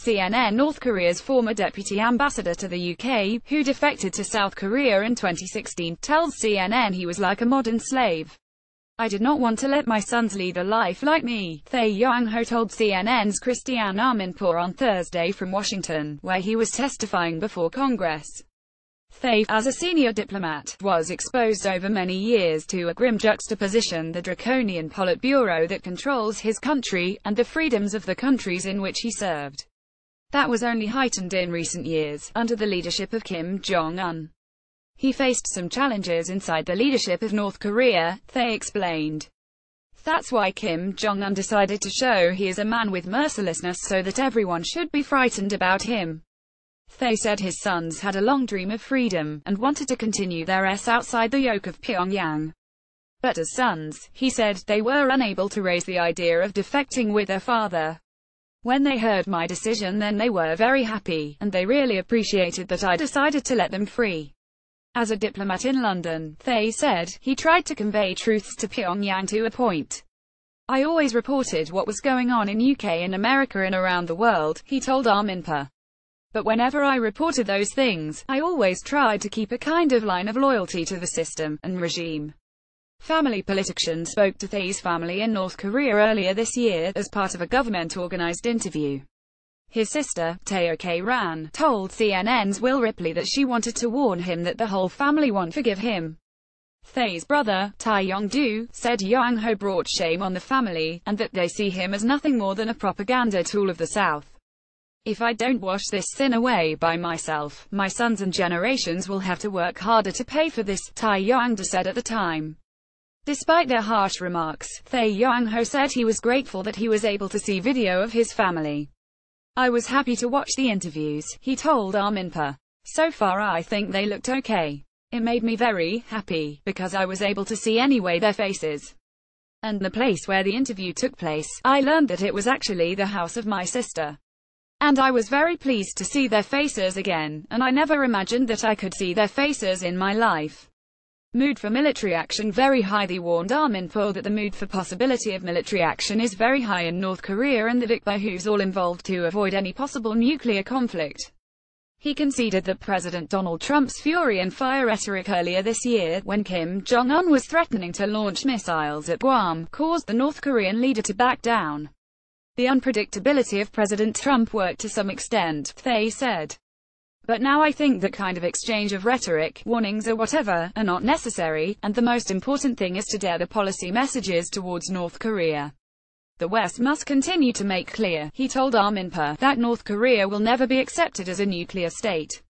CNN North Korea's former deputy ambassador to the UK, who defected to South Korea in 2016, tells CNN he was like a modern slave. "I did not want to let my sons lead a life like me," Tae Yong-ho told CNN's Christiane Amanpour on Thursday from Washington, where he was testifying before Congress. Tae, as a senior diplomat, was exposed over many years to a grim juxtaposition: the draconian Politburo that controls his country, and the freedoms of the countries in which he served. That was only heightened in recent years, under the leadership of Kim Jong-un. He faced some challenges inside the leadership of North Korea, Tae explained. That's why Kim Jong-un decided to show he is a man with mercilessness so that everyone should be frightened about him. Tae said his sons had a long dream of freedom, and wanted to continue theirs outside the yoke of Pyongyang. But as sons, he said, they were unable to raise the idea of defecting with their father. When they heard my decision, then they were very happy, and they really appreciated that I decided to let them free. As a diplomat in London, Tae said, he tried to convey truths to Pyongyang to a point. "I always reported what was going on in UK and America and around the world," he told Amanpour. "But whenever I reported those things, I always tried to keep a kind of line of loyalty to the system and regime." Family politician spoke to Tae's family in North Korea earlier this year, as part of a government-organized interview. His sister, Tae K-ran, told CNN's Will Ripley that she wanted to warn him that the whole family won't forgive him. Tae's brother, Tae Yong-do, said Yong-ho brought shame on the family, and that they see him as nothing more than a propaganda tool of the South. "If I don't wash this sin away by myself, my sons and generations will have to work harder to pay for this," Tae Yong-do said at the time. Despite their harsh remarks, Tae Yong-ho said he was grateful that he was able to see video of his family. "I was happy to watch the interviews," he told Amanpour. "So far I think they looked okay. It made me very happy, because I was able to see anyway their faces. And the place where the interview took place, I learned that it was actually the house of my sister. And I was very pleased to see their faces again, and I never imagined that I could see their faces in my life." Mood for military action very high. They warned Amanpour that the mood for possibility of military action is very high in North Korea and that it behooves all involved to avoid any possible nuclear conflict. He conceded that President Donald Trump's fury and fire rhetoric earlier this year, when Kim Jong-un was threatening to launch missiles at Guam, caused the North Korean leader to back down. "The unpredictability of President Trump worked to some extent," Tae said. "But now I think that kind of exchange of rhetoric, warnings or whatever, are not necessary, and the most important thing is to dare the policy messages towards North Korea. The West must continue to make clear," he told Amanpour, "that North Korea will never be accepted as a nuclear state.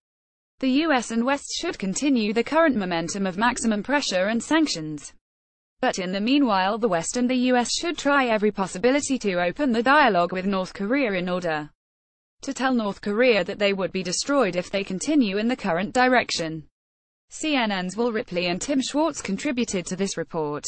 The US and West should continue the current momentum of maximum pressure and sanctions. But in the meanwhile, the West and the US should try every possibility to open the dialogue with North Korea in order to tell North Korea that they would be destroyed if they continue in the current direction." CNN's Will Ripley and Tim Schwartz contributed to this report.